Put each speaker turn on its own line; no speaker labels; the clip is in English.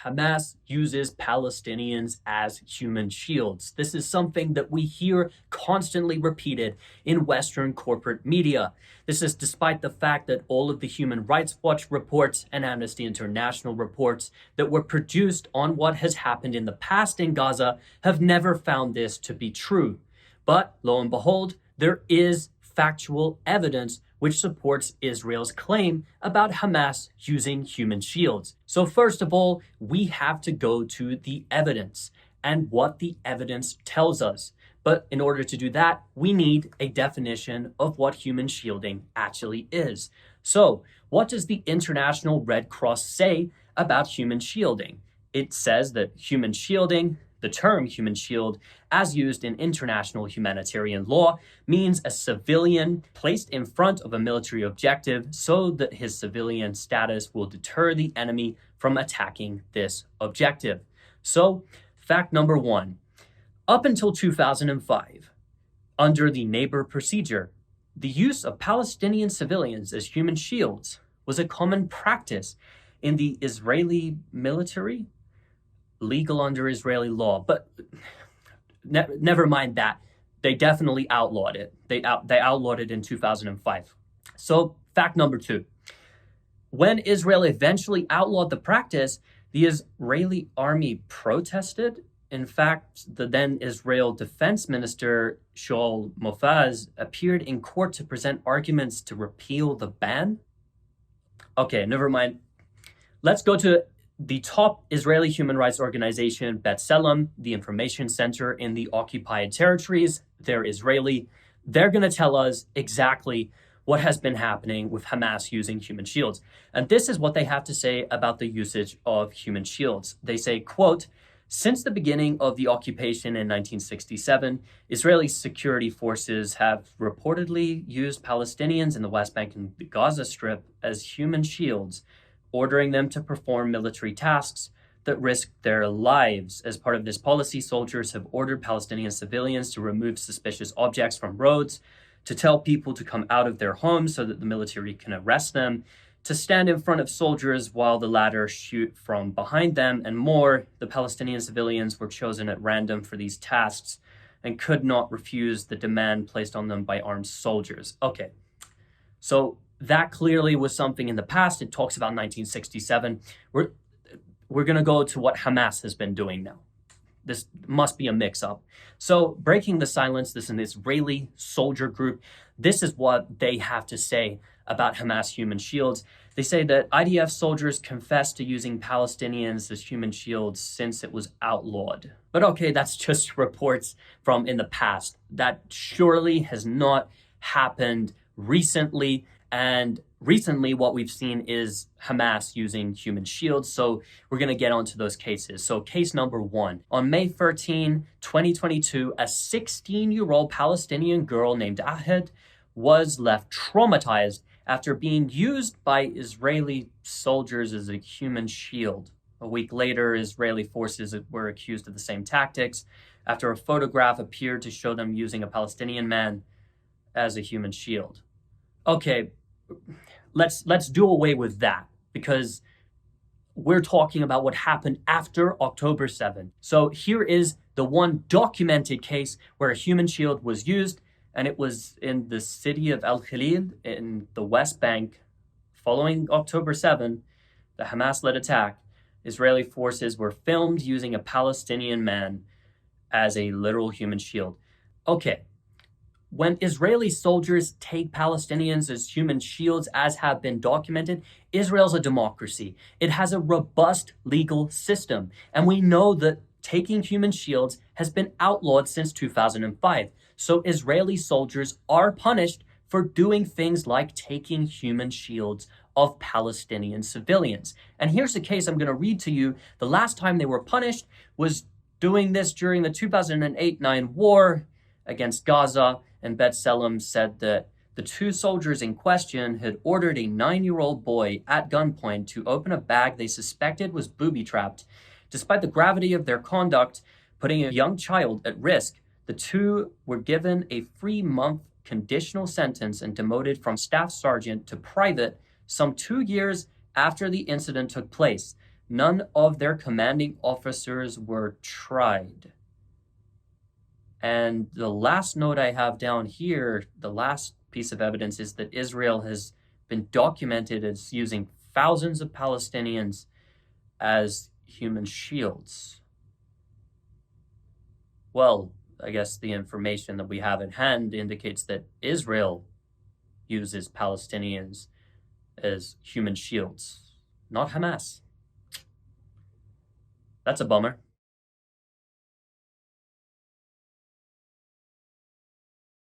Hamas uses Palestinians as human shields. This is something that we hear constantly repeated in Western corporate media. This is despite the fact that all of the Human Rights Watch reports and Amnesty International reports that were produced on what has happened in the past in Gaza have never found this to be true. But lo and behold, there is factual evidence which supports Israel's claim about Hamas using human shields. So first of all, we have to go to the evidence and what the evidence tells us. But in order to do that, we need a definition of what human shielding actually is. So what does the International Red Cross say about human shielding? It says that human shielding, the term human shield, as used in international humanitarian law, means a civilian placed in front of a military objective so that his civilian status will deter the enemy from attacking this objective. So, fact number one, up until 2005, under the neighbor procedure, the use of Palestinian civilians as human shields was a common practice in the Israeli military, legal under Israeli law, but never mind that. They definitely outlawed it. They outlawed it in 2005. So fact number two, when Israel eventually outlawed the practice, the Israeli army protested. In fact, the then Israel Defense Minister Shaul Mofaz appeared in court to present arguments to repeal the ban. Okay, never mind. Let's go to the top Israeli human rights organization, B'Tselem, the information center in the occupied territories. They're Israeli. They're going to tell us exactly what has been happening with Hamas using human shields. And this is what they have to say about the usage of human shields. They say, quote, since the beginning of the occupation in 1967, Israeli security forces have reportedly used Palestinians in the West Bank and the Gaza Strip as human shields, ordering them to perform military tasks that risk their lives. As part of this policy, soldiers have ordered Palestinian civilians to remove suspicious objects from roads, to tell people to come out of their homes so that the military can arrest them, to stand in front of soldiers while the latter shoot from behind them, and more. The Palestinian civilians were chosen at random for these tasks and could not refuse the demand placed on them by armed soldiers. Okay, so that clearly was something in the past. It talks about 1967. We're going to go to what Hamas has been doing now. This must be a mix-up. So, breaking the silence, this is an Israeli soldier group. This is what they have to say about Hamas human shields. They say that IDF soldiers confessed to using Palestinians as human shields since it was outlawed. But okay, that's just reports from in the past. That surely has not happened recently. And recently, what we've seen is Hamas using human shields. So we're going to get onto those cases. So case number one, on May 13, 2022, a 16-year-old Palestinian girl named Ahed was left traumatized after being used by Israeli soldiers as a human shield. A week later, Israeli forces were accused of the same tactics after a photograph appeared to show them using a Palestinian man as a human shield. Okay, let's do away with that because we're talking about what happened after October 7. So here is the one documented case where a human shield was used, and it was in the city of Al Khalil in the West Bank. Following October 7, the Hamas-led attack, Israeli forces were filmed using a Palestinian man as a literal human shield. Okay. When Israeli soldiers take Palestinians as human shields, as have been documented, Israel's a democracy. It has a robust legal system. And we know that taking human shields has been outlawed since 2005. So Israeli soldiers are punished for doing things like taking human shields of Palestinian civilians. And here's the case I'm going to read to you. The last time they were punished was doing this during the 2008-9 war against Gaza. And B'Tselem said that the two soldiers in question had ordered a 9-year-old boy at gunpoint to open a bag they suspected was booby-trapped. Despite the gravity of their conduct, putting a young child at risk, the two were given a 3-month conditional sentence and demoted from staff sergeant to private some 2 years after the incident took place. None of their commanding officers were tried. And the last note I have down here, the last piece of evidence, is that Israel has been documented as using thousands of Palestinians as human shields. Well, I guess the information that we have at hand indicates that Israel uses Palestinians as human shields, not Hamas. That's a bummer.